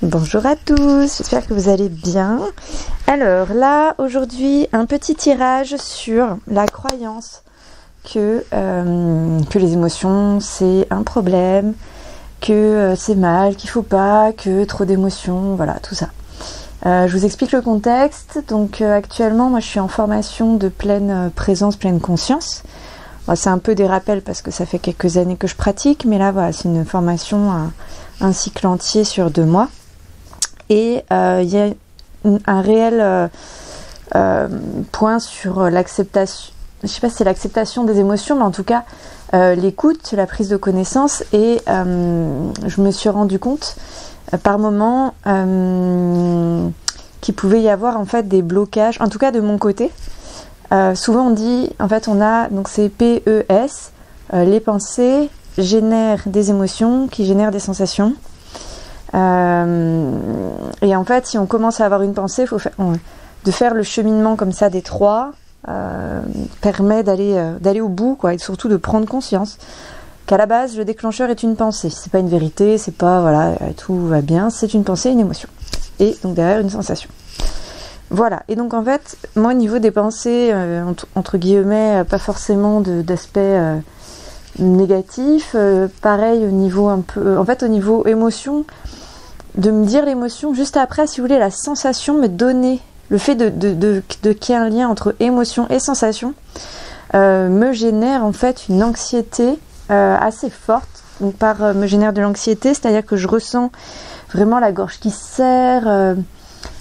Bonjour à tous, j'espère que vous allez bien. Alors là, aujourd'hui, un petit tirage sur la croyance que les émotions, c'est un problème, que c'est mal, qu'il faut pas, que trop d'émotions, voilà, tout ça. Je vous explique le contexte. Donc actuellement, moi je suis en formation de pleine présence, pleine conscience. Bon, c'est un peu des rappels parce que ça fait quelques années que je pratique, mais là voilà, c'est une formation, un cycle entier sur 2 mois. Et il y a un réel point sur l'acceptation, je sais pas si c'est l'acceptation des émotions, mais en tout cas l'écoute, la prise de connaissance. Et je me suis rendu compte par moments qu'il pouvait y avoir en fait des blocages, en tout cas de mon côté. Souvent on dit, en fait on a, donc c'est PES, les pensées génèrent des émotions qui génèrent des sensations. Et en fait, si on commence à avoir une pensée, de faire le cheminement comme ça des 3 permet d'aller au bout, quoi, et surtout de prendre conscience qu'à la base, le déclencheur est une pensée. C'est pas une vérité, c'est pas voilà, tout va bien, c'est une pensée, une émotion. Et donc derrière, une sensation. Voilà. Et donc en fait, moi, au niveau des pensées, entre guillemets, pas forcément d'aspect négatif, pareil au niveau un peu, en fait, au niveau émotion, de me dire l'émotion, juste après, si vous voulez, la sensation me donner, le fait de qu'il y ait un lien entre émotion et sensation, me génère en fait une anxiété assez forte. Donc me génère de l'anxiété, c'est-à-dire que je ressens vraiment la gorge qui se serre,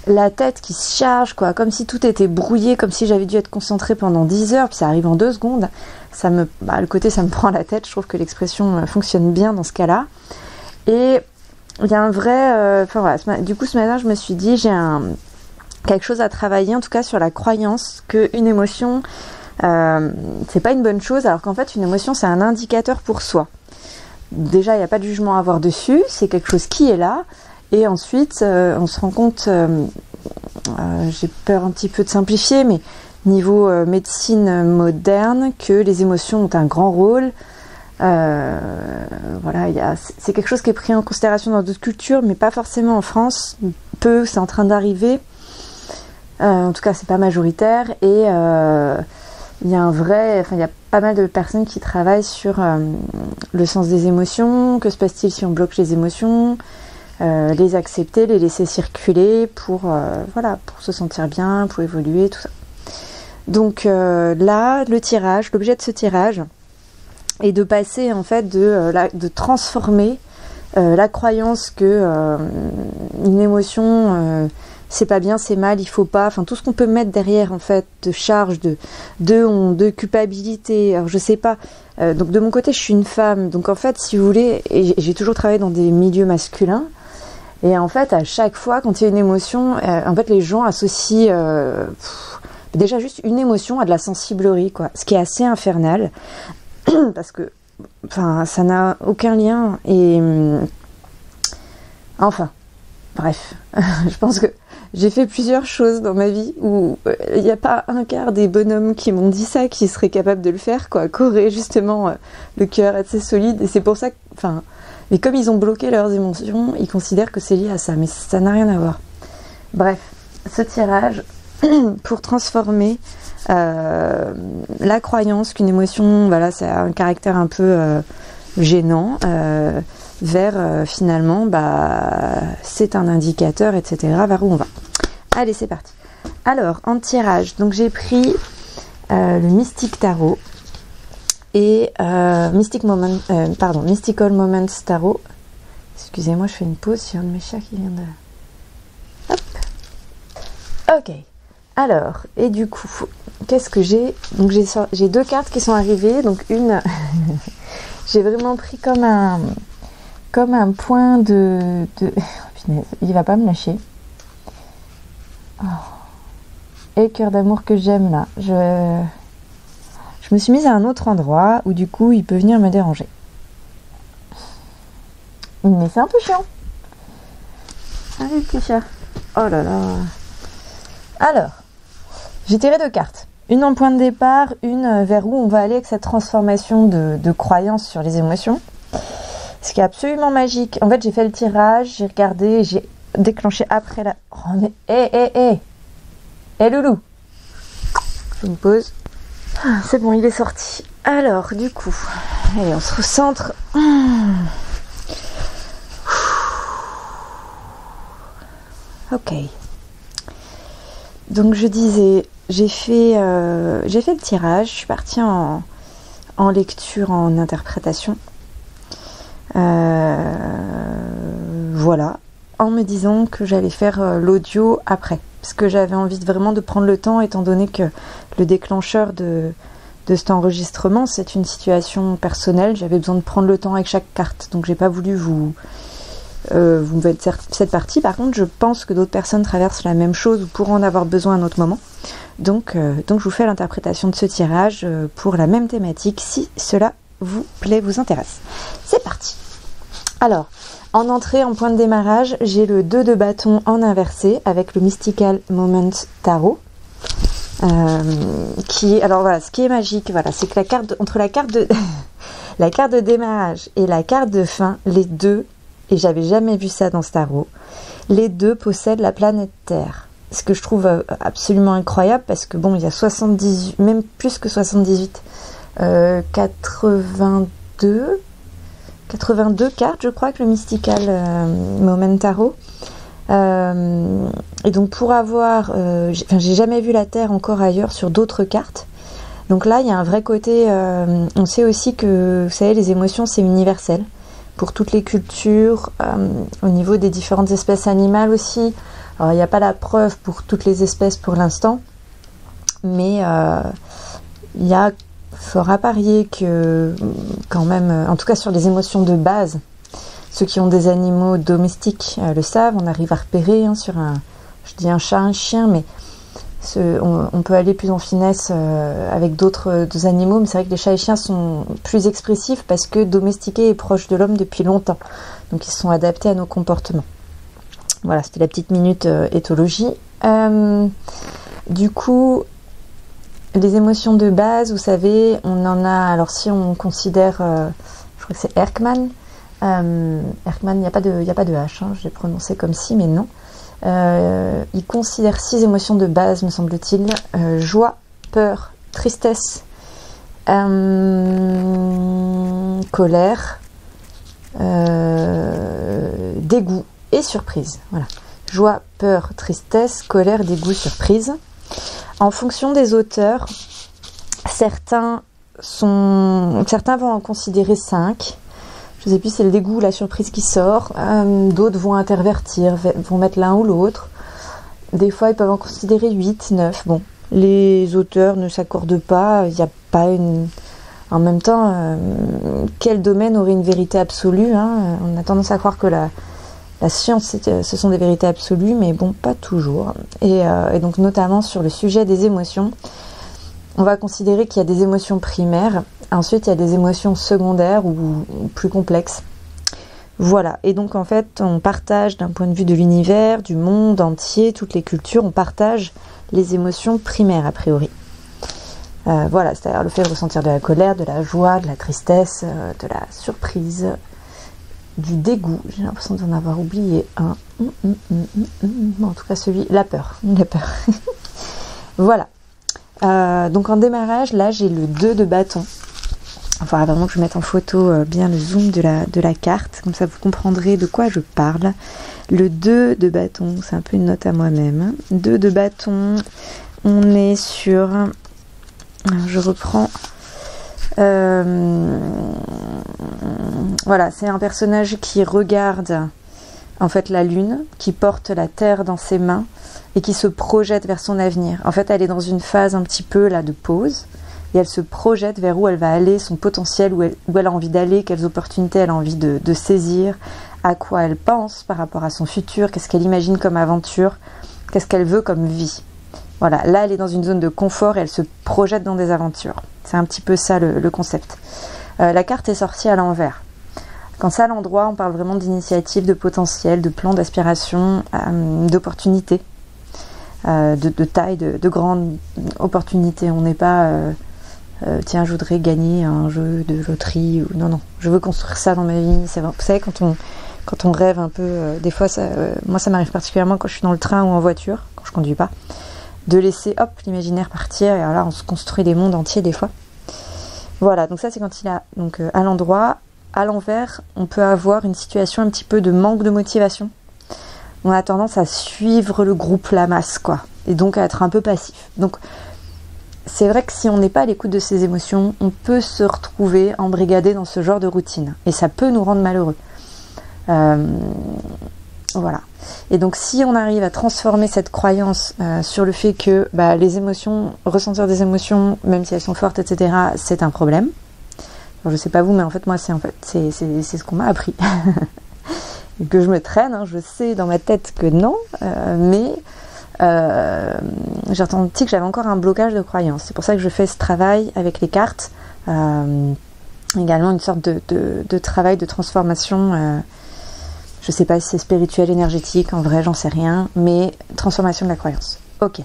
la tête qui se charge, quoi, comme si tout était brouillé, comme si j'avais dû être concentrée pendant 10 heures, puis ça arrive en 2 secondes. Le côté ça me prend la tête, je trouve que l'expression fonctionne bien dans ce cas-là. Et il y a un vrai... voilà, du coup, ce matin, je me suis dit, j'ai quelque chose à travailler, en tout cas sur la croyance qu'une émotion, c'est pas une bonne chose, alors qu'en fait, une émotion, c'est un indicateur pour soi. Déjà, il n'y a pas de jugement à avoir dessus, c'est quelque chose qui est là, et ensuite, on se rend compte, j'ai peur un petit peu de simplifier, mais niveau médecine moderne, que les émotions ont un grand rôle. Voilà, c'est quelque chose qui est pris en considération dans d'autres cultures, mais pas forcément en France. C'est en train d'arriver. En tout cas, c'est pas majoritaire. Et il y a pas mal de personnes qui travaillent sur le sens des émotions. Que se passe-t-il si on bloque les émotions, les accepter, les laisser circuler pour se sentir bien, pour évoluer, tout ça. Donc là, l'objet de ce tirage, et de passer en fait de transformer la croyance que une émotion c'est pas bien, c'est mal, il faut pas, enfin tout ce qu'on peut mettre derrière en fait de charge, de honte, de culpabilité. Alors je sais pas, donc de mon côté je suis une femme, donc en fait si vous voulez, et j'ai toujours travaillé dans des milieux masculins, et en fait à chaque fois quand il y a une émotion, en fait les gens associent déjà juste une émotion à de la sensiblerie, quoi, ce qui est assez infernal. Parce que ça n'a aucun lien. Et enfin bref, je pense que j'ai fait plusieurs choses dans ma vie où il n'y a pas un quart des bonhommes qui m'ont dit ça qui seraient capables de le faire, quoi, qu'aurait justement le cœur assez solide. Et c'est pour ça que, mais comme ils ont bloqué leurs émotions, ils considèrent que c'est lié à ça, mais ça n'a rien à voir. Bref, ce tirage pour transformer la croyance qu'une émotion, voilà, c'est un caractère un peu gênant, vers finalement, c'est un indicateur, etc., vers où on va. Allez, c'est parti. Alors, en tirage, donc j'ai pris le Mystic Tarot et Mystical Moments Tarot. Excusez-moi, je fais une pause, il y a un de mes chats qui vient de... Hop. Ok. Alors, et du coup, qu'est-ce que j'ai? Donc j'ai 2 cartes qui sont arrivées. Donc une, j'ai vraiment pris comme un point de... Oh, punaise, il va pas me lâcher. Oh. Et cœur d'amour que j'aime là. Je je me suis mise à un autre endroit où du coup il peut venir me déranger. Mais c'est un peu chiant. Allez, petit chat. Oh là là. Alors, j'ai tiré 2 cartes. Une en point de départ, une vers où on va aller avec cette transformation de croyance sur les émotions. Ce qui est absolument magique. En fait, j'ai fait le tirage, j'ai regardé, j'ai déclenché après la... Oh mais, hé loulou. Je me pose. Ah, c'est bon, il est sorti. Alors, du coup, allez, on se recentre. Ok. Donc je disais, j'ai fait le tirage, je suis partie en lecture, en interprétation. Voilà, en me disant que j'allais faire l'audio après. Parce que j'avais envie vraiment de prendre le temps, étant donné que le déclencheur de cet enregistrement, c'est une situation personnelle. J'avais besoin de prendre le temps avec chaque carte. Donc j'ai pas voulu vous mettre cette partie. Par contre, je pense que d'autres personnes traversent la même chose ou pourront en avoir besoin à un autre moment. Donc je vous fais l'interprétation de ce tirage pour la même thématique, si cela vous plaît, vous intéresse. C'est parti. Alors, en entrée, en point de démarrage, j'ai le 2 de bâton en inversé avec le Mystical Moment Tarot. Alors voilà, ce qui est magique, voilà, c'est que entre la carte de la carte de démarrage et la carte de fin, les deux, et j'avais jamais vu ça dans ce tarot, les deux possèdent la planète Terre. Ce que je trouve absolument incroyable, parce que bon, il y a 78, même plus que 78, 82 cartes, je crois, que le Mystical Moment Tarot. Et donc pour avoir, j'ai jamais vu la Terre encore ailleurs sur d'autres cartes. Donc là, il y a un vrai côté. On sait aussi que, vous savez, les émotions, c'est universel pour toutes les cultures, au niveau des différentes espèces animales aussi. Alors, il n'y a pas la preuve pour toutes les espèces pour l'instant, mais il y a fort à parier que, quand même, en tout cas sur les émotions de base, ceux qui ont des animaux domestiques le savent, on arrive à repérer sur je dis un chat, un chien, mais on peut aller plus en finesse avec d'autres animaux, mais c'est vrai que les chats et chiens sont plus expressifs parce que domestiqués et proches de l'homme depuis longtemps. Donc ils sont adaptés à nos comportements. Voilà, c'était la petite minute éthologie. Du coup, les émotions de base, vous savez, on en a, alors si on considère, je crois que c'est Erckmann, il n'y a pas de H, je l'ai prononcé comme si, mais non. Il considère 6 émotions de base, me semble-t-il: joie, peur, tristesse, colère, dégoût et surprise. Voilà. Joie, peur, tristesse, colère, dégoût, surprise. En fonction des auteurs, certains vont en considérer 5. Je ne sais plus, c'est le dégoût ou la surprise qui sort. D'autres vont intervertir, vont mettre l'un ou l'autre. Des fois, ils peuvent en considérer 8, 9. Bon, les auteurs ne s'accordent pas. Il n'y a pas une... En même temps, quel domaine aurait une vérité absolue, On a tendance à croire que la science, ce sont des vérités absolues, mais bon, pas toujours. Et donc, notamment sur le sujet des émotions, on va considérer qu'il y a des émotions primaires. Ensuite, il y a des émotions secondaires ou plus complexes. Voilà. Et donc, en fait, on partage d'un point de vue de l'univers, du monde entier, toutes les cultures, on partage les émotions primaires, a priori. Voilà, c'est-à-dire le fait de ressentir de la colère, de la joie, de la tristesse, de la surprise, du dégoût. J'ai l'impression d'en avoir oublié un. En tout cas, la peur. La peur. Voilà. Donc en démarrage, là j'ai le 2 de bâton. Enfin, vraiment que je mette en photo bien le zoom de la carte, comme ça vous comprendrez de quoi je parle. Le 2 de bâton, c'est un peu une note à moi-même. 2 de bâton, on est sur... Alors, je reprends... Voilà, c'est un personnage qui regarde en fait la lune, qui porte la terre dans ses mains et qui se projette vers son avenir. En fait, elle est dans une phase un petit peu là de pause et elle se projette vers où elle va aller, son potentiel, où elle a envie d'aller, quelles opportunités elle a envie de saisir, à quoi elle pense par rapport à son futur, qu'est-ce qu'elle imagine comme aventure, qu'est-ce qu'elle veut comme vie. Voilà, là elle est dans une zone de confort et elle se projette dans des aventures. C'est un petit peu ça le concept. La carte est sortie à l'envers. Quand c'est à l'endroit, on parle vraiment d'initiative, de potentiel, de plan, d'aspiration, d'opportunité, de taille, de grande opportunité. On n'est pas tiens, je voudrais gagner un jeu de loterie ou non, je veux construire ça dans ma vie. C'est vrai. Vous savez, quand on rêve un peu, des fois, moi ça m'arrive particulièrement quand je suis dans le train ou en voiture, quand je conduis pas, de laisser hop l'imaginaire partir et alors là on se construit des mondes entiers des fois. Voilà, donc ça c'est quand il a donc à l'endroit. À l'envers, on peut avoir une situation un petit peu de manque de motivation. On a tendance à suivre le groupe, la masse, quoi, et donc à être un peu passif. Donc c'est vrai que si on n'est pas à l'écoute de ses émotions, on peut se retrouver embrigadé dans ce genre de routine et ça peut nous rendre malheureux. Voilà. Et donc si on arrive à transformer cette croyance sur le fait que les émotions, ressentir des émotions, même si elles sont fortes, etc., c'est un problème. Alors, je sais pas vous, mais en fait moi c'est ce qu'on m'a appris. Et que je me traîne, hein, je sais dans ma tête que non, mais j'ai ressenti que j'avais encore un blocage de croyance. C'est pour ça que je fais ce travail avec les cartes, également une sorte de travail de transformation. Je sais pas si c'est spirituel, énergétique, en vrai j'en sais rien, mais transformation de la croyance. Ok.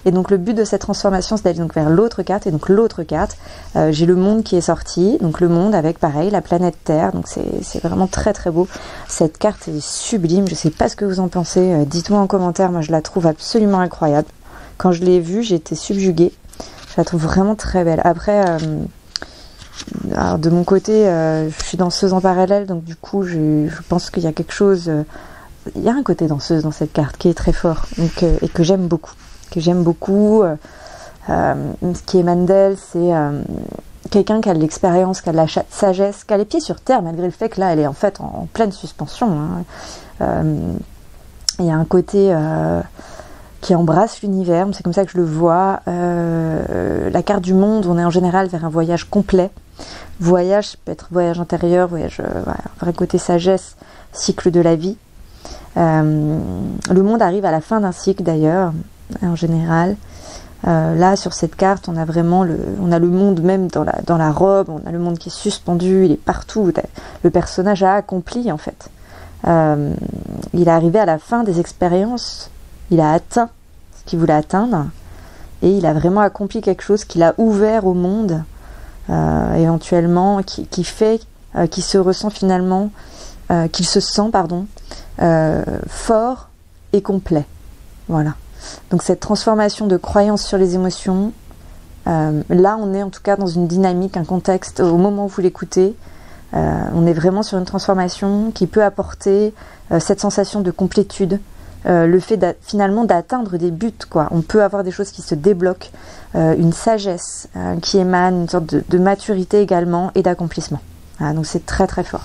Et donc le but de cette transformation, c'est d'aller donc vers l'autre carte. Et donc l'autre carte, j'ai le monde qui est sorti. Donc le monde avec pareil la planète Terre. Donc c'est vraiment très très beau. Cette carte est sublime. Je sais pas ce que vous en pensez. Dites-moi en commentaire. Moi je la trouve absolument incroyable. Quand je l'ai vue, j'ai été subjuguée. Je la trouve vraiment très belle. Après, alors de mon côté, je suis danseuse en parallèle. Donc du coup, je pense qu'il y a quelque chose... il y a un côté danseuse dans cette carte qui est très fort et que j'aime beaucoup. Ce qui est Mandel, c'est quelqu'un qui a de l'expérience, qui a de la sagesse, qui a les pieds sur terre, malgré le fait que là, elle est en fait en pleine suspension. Il y a un côté qui embrasse l'univers, c'est comme ça que je le vois. La carte du monde, on est en général vers un voyage complet. Voyage, ça peut être voyage intérieur, voyage, vrai côté sagesse, cycle de la vie. Le monde arrive à la fin d'un cycle d'ailleurs, en général. Là sur cette carte on a vraiment on a le monde même dans la robe, on a le monde qui est suspendu, il est partout, le personnage a accompli en fait. Il est arrivé à la fin des expériences, il a atteint ce qu'il voulait atteindre et il a vraiment accompli quelque chose qu'il a ouvert au monde, éventuellement, qui fait, qui se ressent finalement, qu'il se sent, fort et complet. Voilà. Donc cette transformation de croyance sur les émotions, là on est en tout cas dans une dynamique, un contexte, au moment où vous l'écoutez, on est vraiment sur une transformation qui peut apporter cette sensation de complétude, le fait finalement d'atteindre des buts, quoi. On peut avoir des choses qui se débloquent, une sagesse qui émane, une sorte de maturité également et d'accomplissement. Voilà, donc c'est très très fort.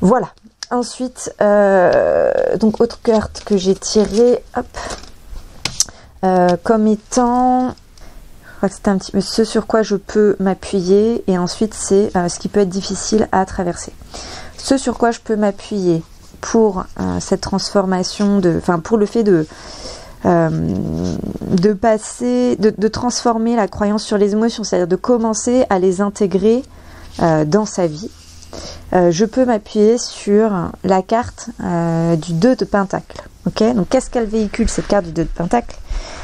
Voilà. Ensuite, donc autre carte que j'ai tirée, comme étant, je crois que c'était un petit peu ce sur quoi je peux m'appuyer, et ensuite c'est ce qui peut être difficile à traverser. Ce sur quoi je peux m'appuyer pour cette transformation, pour le fait de passer, de transformer la croyance sur les émotions, c'est-à-dire de commencer à les intégrer dans sa vie. Je peux m'appuyer sur la carte du 2 de Pentacle. Okay, donc qu'est-ce qu'elle véhicule, cette carte du 2 de Pentacle?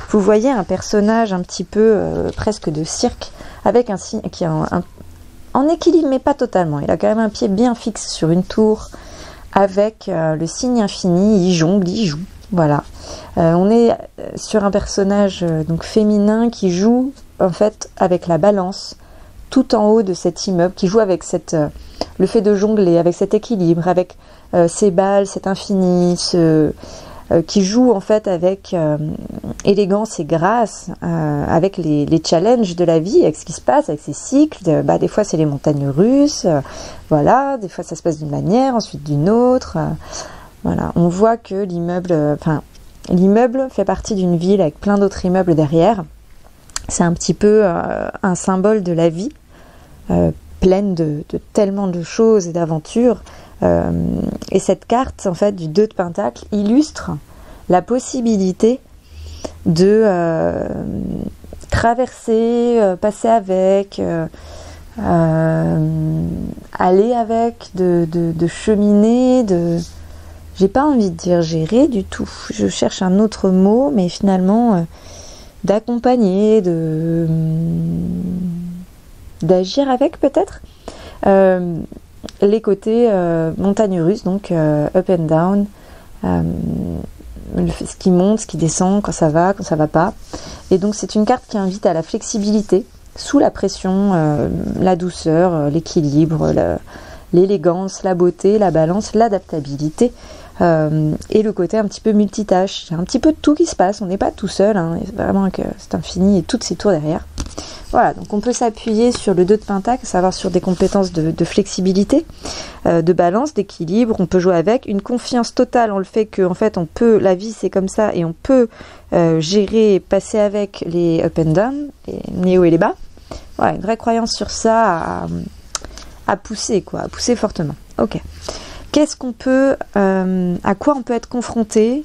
Vous voyez un personnage un petit peu presque de cirque, avec un signe qui est en équilibre mais pas totalement. Il a quand même un pied bien fixe sur une tour avec le signe infini. Il jongle, il joue. Voilà. On est sur un personnage donc féminin qui joue en fait avec la balance tout en haut de cet immeuble, qui joue avec le fait de jongler, avec cet équilibre, avec ces balles, cet infini, qui joue en fait avec élégance et grâce, avec les challenges de la vie, avec ce qui se passe, avec ces cycles. Des fois c'est les montagnes russes, voilà, des fois ça se passe d'une manière, ensuite d'une autre. Voilà, on voit que l'immeuble fait partie d'une ville avec plein d'autres immeubles derrière. C'est un petit peu un symbole de la vie, pleine de tellement de choses et d'aventures. Et cette carte, en fait, du 2 de Pentacle illustre la possibilité de traverser, passer avec, aller avec, de cheminer, j'ai pas envie de dire gérer du tout, je cherche un autre mot, mais finalement d'accompagner, d'agir avec peut-être. Les côtés montagne russe, donc up and down, ce qui monte, ce qui descend, quand ça va pas. Et donc c'est une carte qui invite à la flexibilité, sous la pression, la douceur, l'équilibre, l'élégance, la beauté, la balance, l'adaptabilité, et le côté un petit peu multitâche. Il y a un petit peu de tout qui se passe, on n'est pas tout seul, hein, vraiment que c'est infini et toutes ces tours derrière. Voilà, donc on peut s'appuyer sur le 2 de Pentacle, à savoir sur des compétences de flexibilité, de balance, d'équilibre, on peut jouer avec, une confiance totale en le fait que en fait on peut, la vie c'est comme ça et on peut gérer, passer avec les up and down, les hauts et les bas. Voilà, une vraie croyance sur ça à pousser, quoi, à pousser fortement. Ok. Qu'est-ce qu'on peut, à quoi on peut être confronté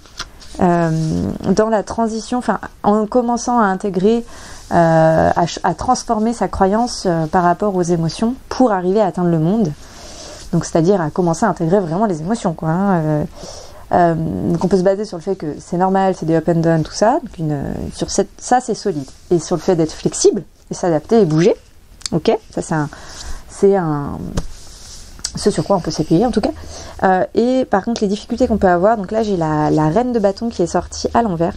dans la transition, enfin en commençant à intégrer, à transformer sa croyance par rapport aux émotions pour arriver à atteindre le monde. Donc c'est-à-dire à commencer à intégrer vraiment les émotions, quoi. Hein. Donc on peut se baser sur le fait que c'est normal, c'est des up and down, tout ça. Donc sur ça c'est solide. Et sur le fait d'être flexible et s'adapter et bouger. Ok, ça c'est ce sur quoi on peut s'appuyer en tout cas. Et par contre les difficultés qu'on peut avoir, donc là j'ai la reine de bâton qui est sortie à l'envers,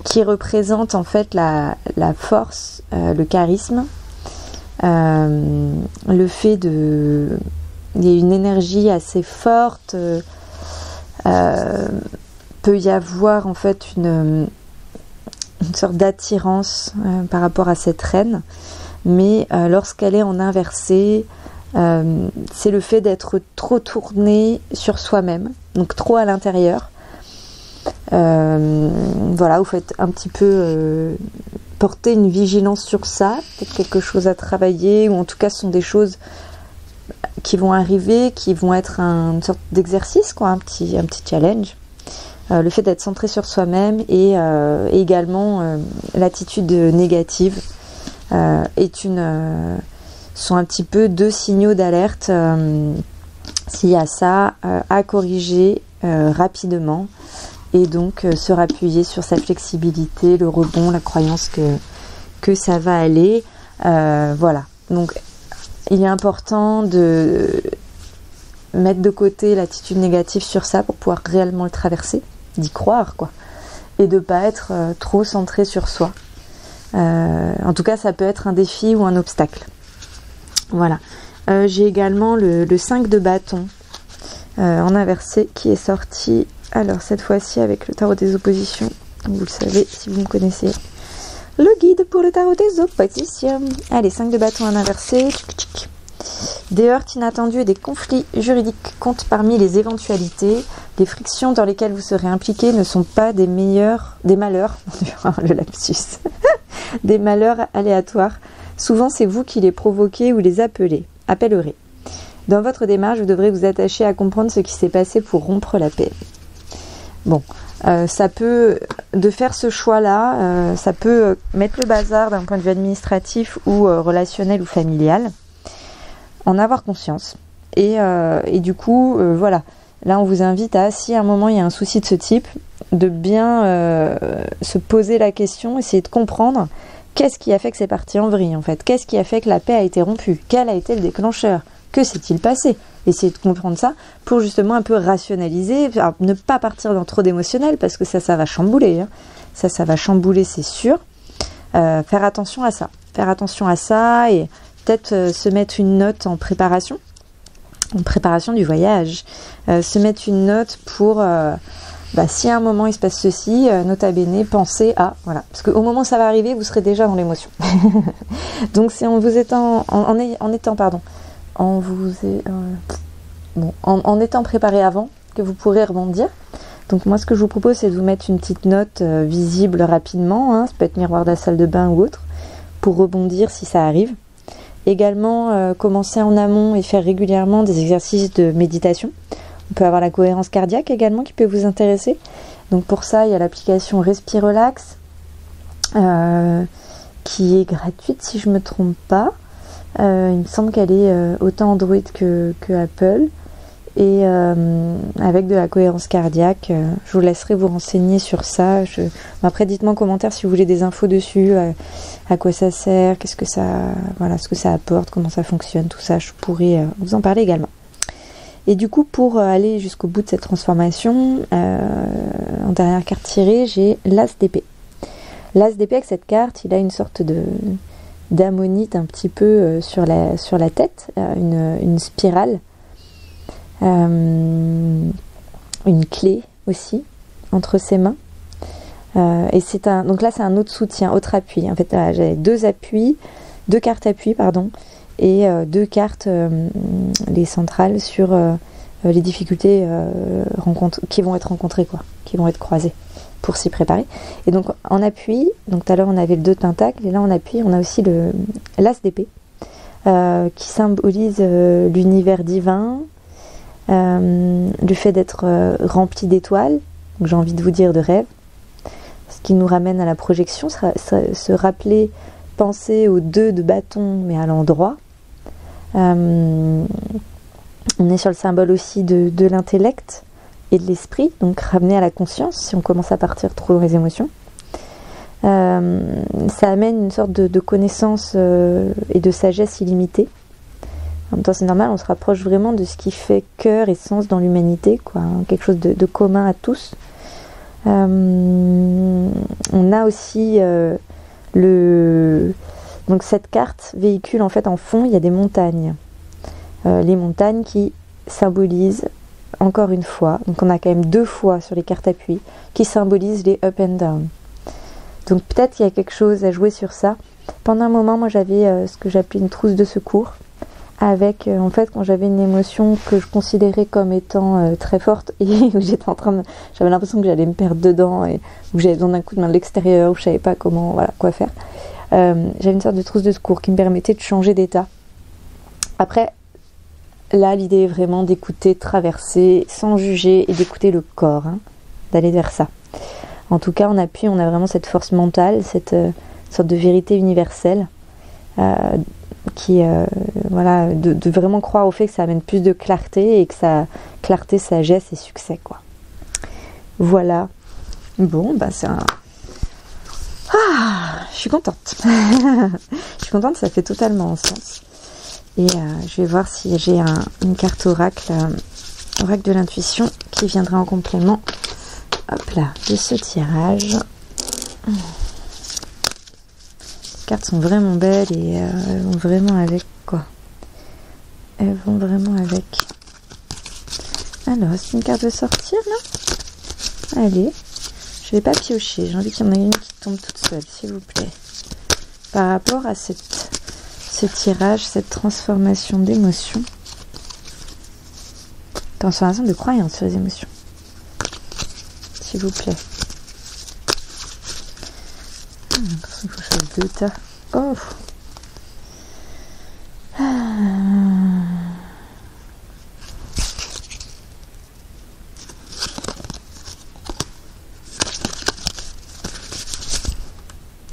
qui représente en fait la force, le charisme, le fait il y a une énergie assez forte, peut y avoir en fait une sorte d'attirance par rapport à cette reine, mais lorsqu'elle est en inversé, c'est le fait d'être trop tourné sur soi-même, donc trop à l'intérieur. Voilà, vous faites un petit peu porter une vigilance sur ça, peut-être quelque chose à travailler, ou en tout cas ce sont des choses qui vont arriver, qui vont être une sorte d'exercice, quoi, un petit challenge. Le fait d'être centré sur soi-même et également l'attitude négative sont un petit peu deux signaux d'alerte s'il y a ça à corriger rapidement, et donc se rappuyer sur sa flexibilité, le rebond, la croyance que ça va aller. Voilà, donc il est important de mettre de côté l'attitude négative sur ça pour pouvoir réellement le traverser, d'y croire, quoi, et de pas être trop centré sur soi. En tout cas ça peut être un défi ou un obstacle. Voilà. J'ai également le 5 de bâton en inversé qui est sorti, alors cette fois-ci avec le tarot des oppositions. Vous le savez si vous me connaissez. Le guide pour le tarot des oppositions. Allez, 5 de bâton en inversé. Des heurts inattendus et des conflits juridiques comptent parmi les éventualités. Les frictions dans lesquelles vous serez impliqués ne sont pas des malheurs, le lapsus, des malheurs aléatoires. Souvent, c'est vous qui les provoquez ou les appellerez. Dans votre démarche, vous devrez vous attacher à comprendre ce qui s'est passé pour rompre la paix. Bon, ça peut, de faire ce choix-là, ça peut mettre le bazar d'un point de vue administratif ou relationnel ou familial. En avoir conscience. Et du coup, voilà. Là, on vous invite à, si à un moment il y a un souci de ce type, de bien se poser la question, essayer de comprendre qu'est-ce qui a fait que c'est parti en vrille, en fait. Qu'est-ce qui a fait que la paix a été rompue? Quel a été le déclencheur? Que s'est-il passé? Essayer de comprendre ça pour justement un peu rationaliser, alors, ne pas partir dans trop d'émotionnel, parce que ça va chambouler. Hein. Ça va chambouler, c'est sûr. Faire attention à ça. Faire attention à ça et peut-être se mettre une note en préparation du voyage. Se mettre une note pour... si à un moment il se passe ceci, nota bene, pensez à... Voilà. Parce qu'au moment où ça va arriver, vous serez déjà dans l'émotion. Donc c'est en étant préparé avant que vous pourrez rebondir. Donc moi ce que je vous propose, c'est de vous mettre une petite note visible rapidement, hein, ça peut être miroir de la salle de bain ou autre, pour rebondir si ça arrive. Également commencer en amont et faire régulièrement des exercices de méditation. On peut avoir la cohérence cardiaque également qui peut vous intéresser. Donc pour ça, il y a l'application Respirelax qui est gratuite si je me trompe pas. Il me semble qu'elle est autant Android que Apple. Et avec de la cohérence cardiaque, je vous laisserai vous renseigner sur ça. Après, dites-moi en commentaire si vous voulez des infos dessus, à quoi ça sert, qu'est-ce que ça, voilà, ce que ça apporte, comment ça fonctionne, tout ça. Je pourrais vous en parler également. Et du coup, pour aller jusqu'au bout de cette transformation, en dernière carte tirée, j'ai l'As-d'épée. L'As-d'épée, avec cette carte, il a une sorte d'ammonite un petit peu sur la tête, une spirale. Une clé aussi entre ses mains, et donc là c'est un autre soutien, autre appui. En fait j'avais deux cartes appui pardon, et deux cartes les centrales sur les difficultés qui vont être rencontrées, qui vont être croisées pour s'y préparer. Et donc en appui, donc tout à l'heure on avait le 2 de pentacle, et là en appui on a aussi l'As d'épée qui symbolise l'univers divin, le fait d'être rempli d'étoiles, donc j'ai envie de vous dire de rêves, ce qui nous ramène à la projection, se rappeler, penser aux 2 de bâton mais à l'endroit. On est sur le symbole aussi de l'intellect et de l'esprit, donc ramener à la conscience si on commence à partir trop dans les émotions. Ça amène une sorte de connaissance et de sagesse illimitée. En même temps, c'est normal, on se rapproche vraiment de ce qui fait cœur et sens dans l'humanité, quelque chose de commun à tous. On a aussi donc cette carte véhicule en fait en fond, il y a des montagnes. Les montagnes qui symbolisent, encore une fois, donc on a quand même 2 fois sur les cartes appui, qui symbolisent les up and down. Donc peut-être qu'il y a quelque chose à jouer sur ça. Pendant un moment, moi j'avais ce que j'appelais une trousse de secours, avec en fait quand j'avais une émotion que je considérais comme étant très forte et où j'avais l'impression que j'allais me perdre dedans et où j'avais besoin d'un coup de main de l'extérieur, où je savais pas quoi faire. J'avais une sorte de trousse de secours qui me permettait de changer d'état. Après, là l'idée est vraiment d'écouter, traverser sans juger et d'écouter le corps, d'aller vers ça. En tout cas, en appui, on a vraiment cette force mentale, cette sorte de vérité universelle. De vraiment croire au fait que ça amène plus de clarté et que ça clarté, sagesse et succès, Voilà. Bon, c'est un... je suis contente. Je suis contente, ça fait totalement sens. Et je vais voir si j'ai une carte oracle, oracle de l'intuition, qui viendra en complément, hop là, de ce tirage. Les cartes sont vraiment belles et elles vont vraiment avec Elles vont vraiment avec. Alors, est-ce qu'une carte veut sortir là? Allez, je vais pas piocher, j'ai envie qu'il y en ait une qui tombe toute seule, s'il vous plaît. Par rapport à ce tirage, cette transformation d'émotions. Transformation de croyance sur les émotions. S'il vous plaît. J'ai l'impression qu'il faut que je fasse 2 tas. Oh.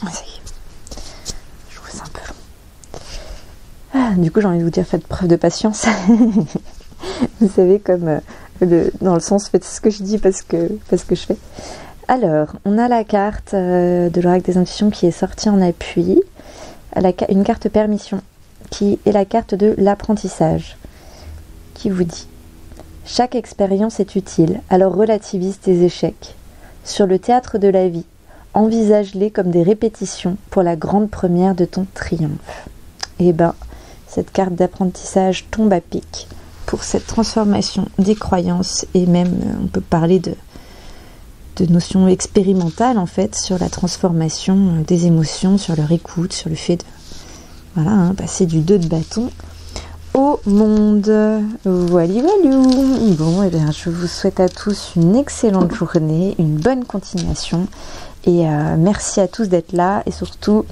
Ça y est. Je trouve ça un peu long. Du coup, j'ai envie de vous dire, faites preuve de patience. Vous savez, comme dans le sens, faites ce que je dis parce que je fais. Alors, on a la carte de l'oracle des intuitions qui est sortie en appui. Une carte permission, qui est la carte de l'apprentissage, qui vous dit: chaque expérience est utile, alors relativise tes échecs. Sur le théâtre de la vie, envisage-les comme des répétitions pour la grande première de ton triomphe. Et cette carte d'apprentissage tombe à pic pour cette transformation des croyances, et même on peut parler de notions expérimentales en fait sur la transformation des émotions, sur leur écoute, sur le fait de passer du 2 de bâton au monde. Voilà. Bon, et bien je vous souhaite à tous une excellente journée, une bonne continuation, et merci à tous d'être là, et surtout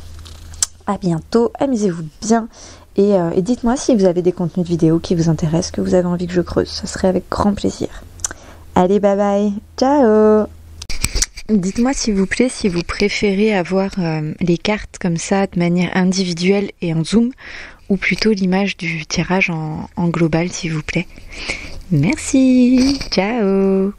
à bientôt, amusez-vous bien, et dites-moi si vous avez des contenus de vidéos qui vous intéressent, que vous avez envie que je creuse, ce serait avec grand plaisir. Allez, bye bye, ciao. Dites-moi s'il vous plaît si vous préférez avoir les cartes comme ça de manière individuelle et en zoom ou plutôt l'image du tirage en global s'il vous plaît. Merci, ciao.